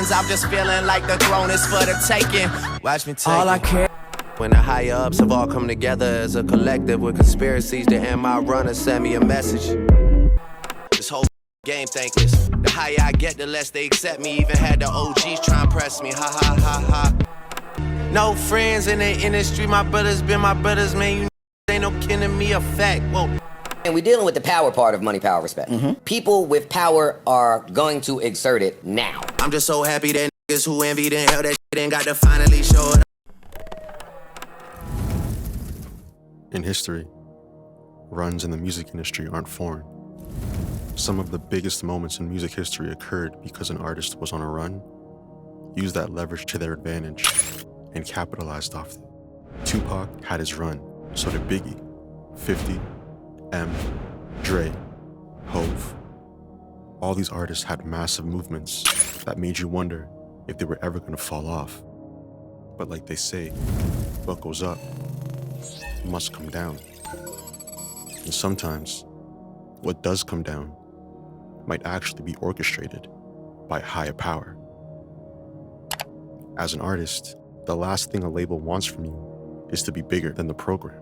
Sometimes I'm just feeling like the throne is for the taking. Watch me take all I care. When the higher ups have all come together as a collective with conspiracies to end my run and send me a message. This whole game thankless. The higher I get, the less they accept me. Even had the OGs try and press me. Ha ha ha ha. No friends in the industry. My brothers been my brothers, man. You ain't no kin to me, a fact. Whoa. And we're dealing with the power part of money, power, respect. People with power are going to exert it now. I'm just so happy that niggas who envied and held that shit and got to finally show it. In history, runs in the music industry aren't foreign. Some of the biggest moments in music history occurred because an artist was on a run, used that leverage to their advantage, and capitalized off it. Tupac had his run, so did Biggie, 50, M, Dre, Hove. All these artists had massive movements that made you wonder if they were ever going to fall off. But like they say, what goes up must come down. And sometimes, what does come down might actually be orchestrated by higher power. As an artist, the last thing a label wants from you is to be bigger than the program,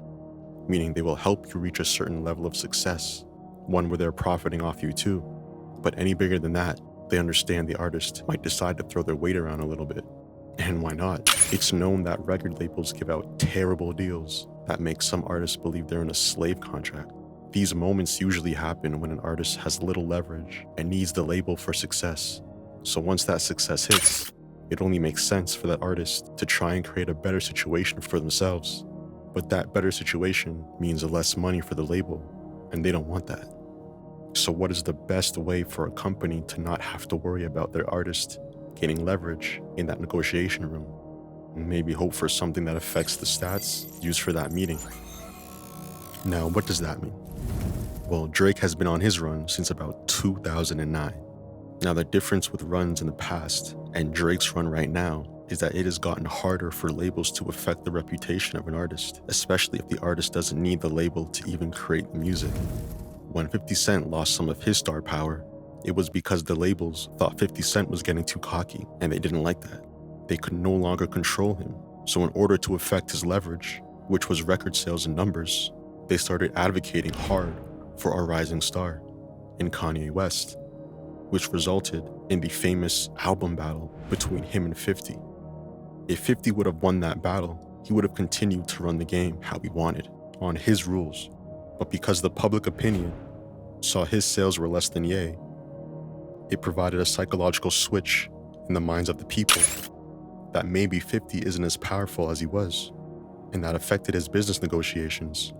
meaning they will help you reach a certain level of success, one where they're profiting off you too. But any bigger than that, they understand the artist might decide to throw their weight around a little bit. And why not? It's known that record labels give out terrible deals that make some artists believe they're in a slave contract. These moments usually happen when an artist has little leverage and needs the label for success. So once that success hits, it only makes sense for that artist to try and create a better situation for themselves. But that better situation means less money for the label, and they don't want that. So what is the best way for a company to not have to worry about their artist gaining leverage in that negotiation room? Maybe hope for something that affects the stats used for that meeting. Now, what does that mean? Well, Drake has been on his run since about 2009. Now, the difference with runs in the past and Drake's run right now is that it has gotten harder for labels to affect the reputation of an artist, especially if the artist doesn't need the label to even create the music. When 50 Cent lost some of his star power, it was because the labels thought 50 Cent was getting too cocky, and they didn't like that. They could no longer control him. So in order to affect his leverage, which was record sales and numbers, they started advocating hard for our rising star in Kanye West, which resulted in the famous album battle between him and 50. If 50 would have won that battle, he would have continued to run the game how he wanted, on his rules. But because the public opinion saw his sales were less than Ye, it provided a psychological switch in the minds of the people that maybe 50 isn't as powerful as he was, and that affected his business negotiations,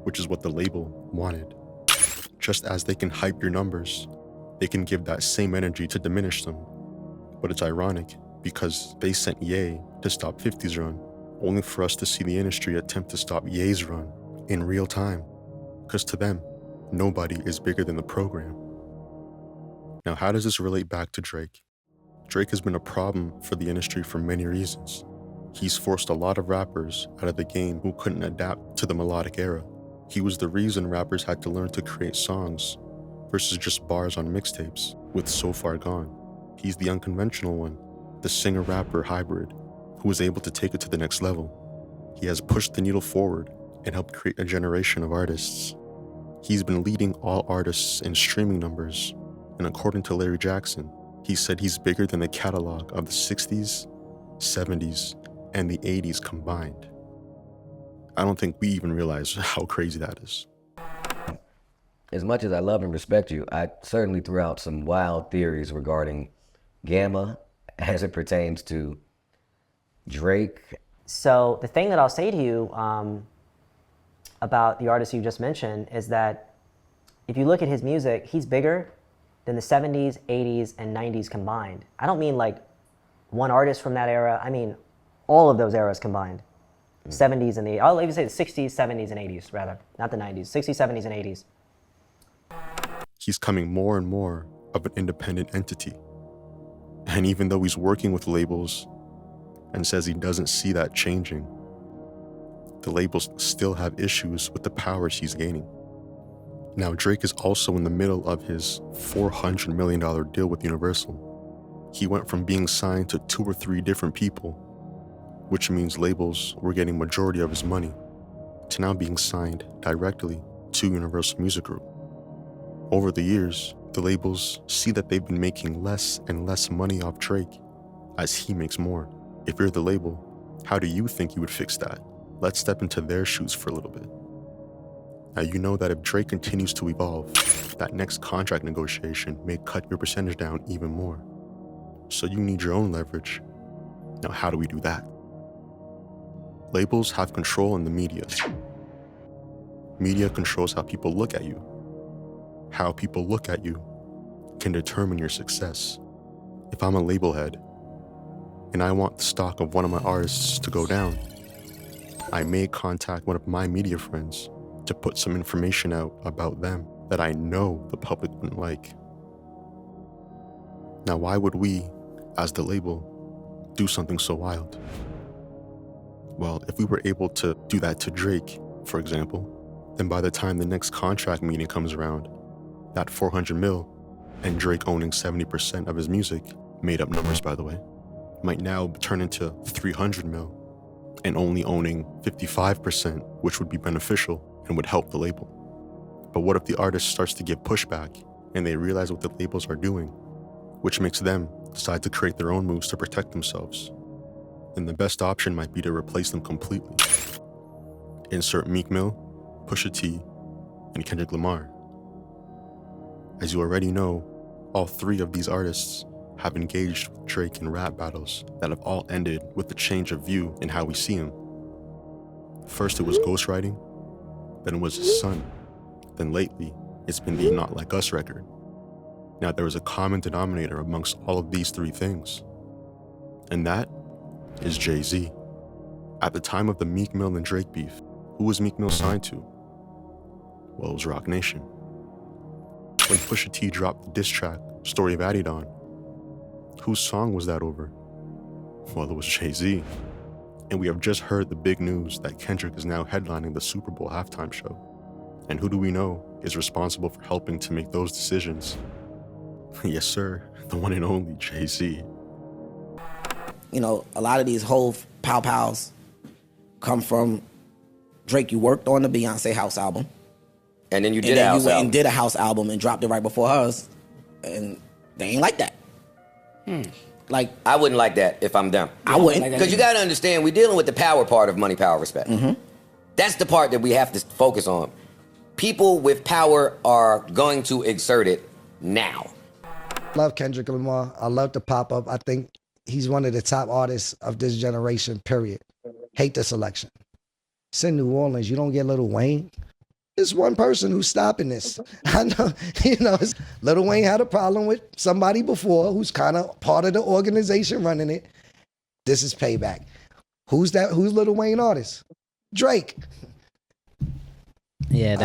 which is what the label wanted. Just as they can hype your numbers, they can give that same energy to diminish them. But it's ironic because they sent Ye to stop 50's run, only for us to see the industry attempt to stop Ye's run in real time. Because to them, nobody is bigger than the program. Now, how does this relate back to Drake? Drake has been a problem for the industry for many reasons. He's forced a lot of rappers out of the game who couldn't adapt to the melodic era. He was the reason rappers had to learn to create songs versus just bars on mixtapes with So Far Gone. He's the unconventional one, the singer-rapper hybrid who was able to take it to the next level. He has pushed the needle forward and helped create a generation of artists. He's been leading all artists in streaming numbers, and according to Larry Jackson, he said he's bigger than the catalog of the 60s, 70s, and the 80s combined. I don't think we even realize how crazy that is. As much as I love and respect you, I certainly threw out some wild theories regarding Gamma as it pertains to Drake. So the thing that I'll say to you about the artist you just mentioned is that if you look at his music, he's bigger than the 70s, 80s, and 90s combined. I don't mean like one artist from that era. I mean all of those eras combined. 70s and the, I'll even say the 60s, 70s, and 80s rather, not the 90s, 60s, 70s, and 80s. He's coming more and more of an independent entity. And even though he's working with labels and says he doesn't see that changing, the labels still have issues with the powers he's gaining. Now, Drake is also in the middle of his $400 million deal with Universal. he went from being signed to 2 or 3 different people, which means labels were getting majority of his money, to now being signed directly to Universal Music Group. Over the years, the labels see that they've been making less and less money off Drake as he makes more. If you're the label, how do you think you would fix that? Let's step into their shoes for a little bit. Now you know that if Drake continues to evolve, that next contract negotiation may cut your percentage down even more. So you need your own leverage. Now how do we do that? Labels have control in the media. Media controls how people look at you. How people look at you can determine your success. If I'm a label head and I want the stock of one of my artists to go down, I may contact one of my media friends to put some information out about them that I know the public wouldn't like. Now, why would we, as the label, do something so wild? Well, if we were able to do that to Drake, for example, then by the time the next contract meeting comes around, that 400 mil and Drake owning 70% of his music, made up numbers by the way, might now turn into 300 mil and only owning 55%, which would be beneficial and would help the label. But what if the artist starts to give pushback and they realize what the labels are doing, which makes them decide to create their own moves to protect themselves? Then the best option might be to replace them completely. Insert Meek Mill, Pusha T, and Kendrick Lamar. As you already know, all 3 of these artists have engaged with Drake in rap battles that have all ended with a change of view in how we see him. First it was ghostwriting, then it was his son, then lately it's been the Not Like Us record. Now there is a common denominator amongst all of these 3 things, and that is Jay-Z. At the time of the Meek Mill and Drake beef, who was Meek Mill signed to? Well, it was Roc Nation. When Pusha T dropped the diss track, Story of Adidon, whose song was that over? Well, it was Jay-Z. And we have just heard the big news that Kendrick is now headlining the Super Bowl halftime show. And who do we know is responsible for helping to make those decisions? Yes, sir, the one and only Jay-Z. You know, a lot of these whole pow-pows come from Drake. You worked on the Beyonce house album. And then you did a house you went album. and did a house album and dropped it right before hers. And they ain't like that. Like, I wouldn't like that if I'm them. I wouldn't. Because you got to understand, we're dealing with the power part of money, power, respect. That's the part that we have to focus on. People with power are going to exert it now. Love Kendrick Lamar. I love the pop-up. I think he's one of the top artists of this generation, period. Hate the selection. It's in New Orleans. You don't get Lil Wayne. It's one person who's stopping this. I know, Lil Wayne had a problem with somebody before who's kind of part of the organization running it. This is Payback. Who's that? Who's Lil Wayne artist? Drake. Yeah,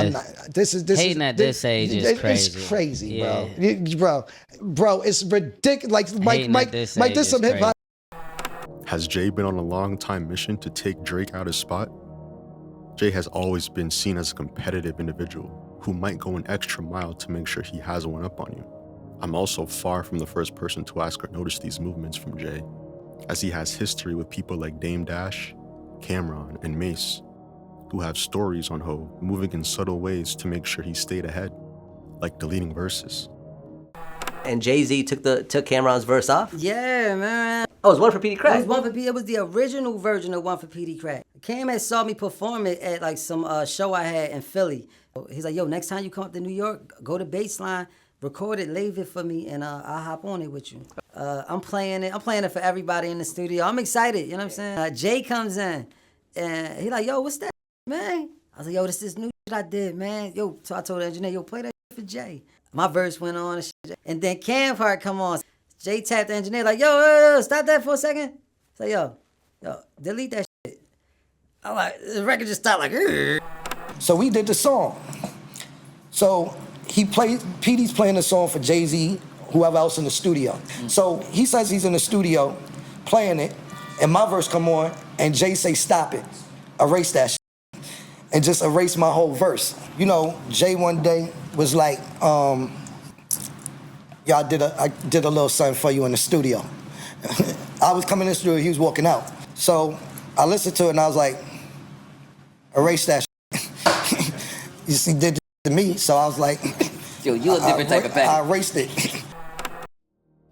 this hating at this age is crazy. It's crazy, bro. It's ridiculous. Like Mike did some hip hop. Has Jay been on a long time mission to take Drake out his spot? Jay has always been seen as a competitive individual who might go an extra mile to make sure he has one up on you. I'm also far from the first person to ask or notice these movements from Jay, as he has history with people like Dame Dash, Cameron, and Mace, who have stories on Ho moving in subtle ways to make sure he stayed ahead, like deleting verses. And Jay-Z took Cameron's verse off? Yeah, man. Oh, it was one for Petey Crack? It was the original version of One for Petey Crack. Cam had saw me perform it at like some show I had in Philly. He's like, yo, next time you come up to New York, go to Baseline, record it, leave it for me, and I'll hop on it with you. I'm playing it for everybody in the studio. I'm excited, you know what I'm saying? Jay comes in, and he like, yo, what's that, man? I was like, yo, this new shit I did, man. Yo, so I told the engineer, yo, play that for Jay. My verse went on and shit. And then Cam part come on. Jay tapped the engineer like, yo, stop that for a second. So yo, delete that shit. I'm like, the record just stopped like, Ugh. So we did the song. So Petey's playing the song for Jay-Z, whoever else in the studio. So he says he's in the studio playing it, and my verse come on, and Jay say, stop it, erase that shit, and just erase my whole verse. You know, Jay one day was like, yo, "Yo, I did a little something for you in the studio." I was coming in the studio, he was walking out. So I listened to it and I was like, erase that shit. You see, did it to me, so I was like, Yo, you a different type of I petty. erased it.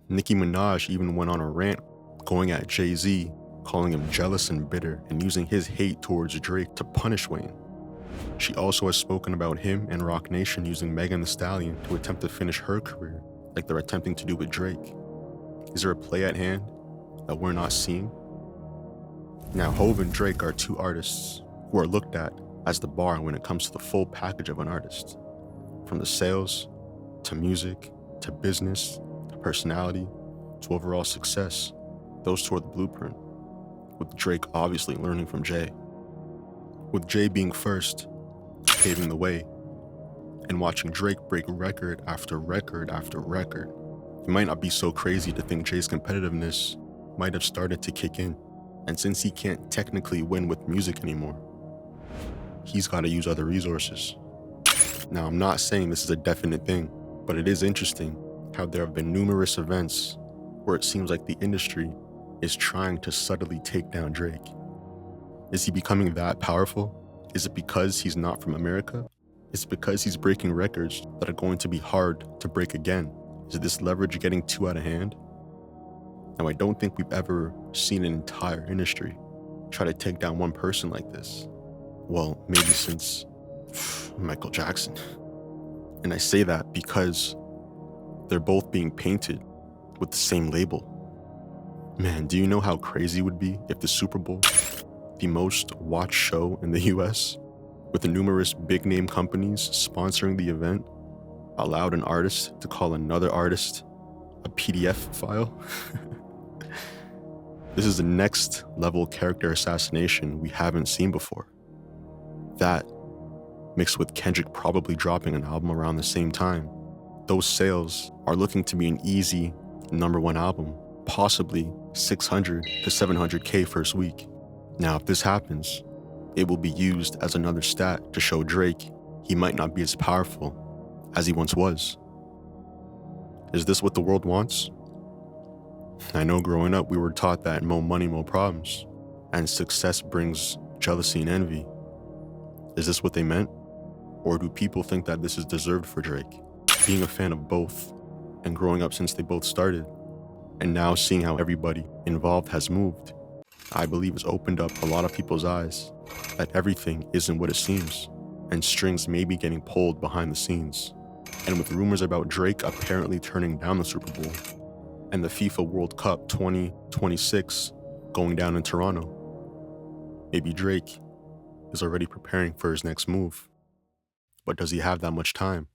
Nicki Minaj even went on a rant going at Jay-Z, calling him jealous and bitter and using his hate towards Drake to punish Wayne. She also has spoken about him and Roc Nation using Megan Thee Stallion to attempt to finish her career like they're attempting to do with Drake. Is there a play at hand that we're not seeing? Now, Hov and Drake are two artists who are looked at as the bar when it comes to the full package of an artist. From the sales, to music, to business, to personality, to overall success. Those two are the blueprint, with Drake obviously learning from Jay. With Jay being first, paving the way, and watching Drake break record after record after record, it might not be so crazy to think Jay's competitiveness might have started to kick in. And since he can't technically win with music anymore, he's got to use other resources. Now, I'm not saying this is a definite thing, but it is interesting how there have been numerous events where it seems like the industry is trying to subtly take down Drake. Is he becoming that powerful? Is it because he's not from America? Is it because he's breaking records that are going to be hard to break again? Is this leverage getting too out of hand? Now, I don't think we've ever seen an entire industry try to take down one person like this. Well, maybe since Michael Jackson. And I say that because they're both being painted with the same label. Man, do you know how crazy it would be if the Super Bowl, the most watched show in the US, with the numerous big name companies sponsoring the event, allowed an artist to call another artist a PDF file? This is the next level character assassination we haven't seen before. That, mixed with Kendrick probably dropping an album around the same time, those sales are looking to be an easy #1 album, possibly 600 to 700K first week. Now, if this happens, it will be used as another stat to show Drake he might not be as powerful as he once was. Is this what the world wants? I know growing up we were taught that more money, more problems, and success brings jealousy and envy. Is this what they meant? Or do people think that this is deserved for Drake? Being a fan of both, and growing up since they both started, and now seeing how everybody involved has moved, I believe has opened up a lot of people's eyes that everything isn't what it seems, and strings may be getting pulled behind the scenes. And with rumors about Drake apparently turning down the Super Bowl, and the FIFA World Cup 2026 going down in Toronto, maybe Drake is already preparing for his next move. But does he have that much time?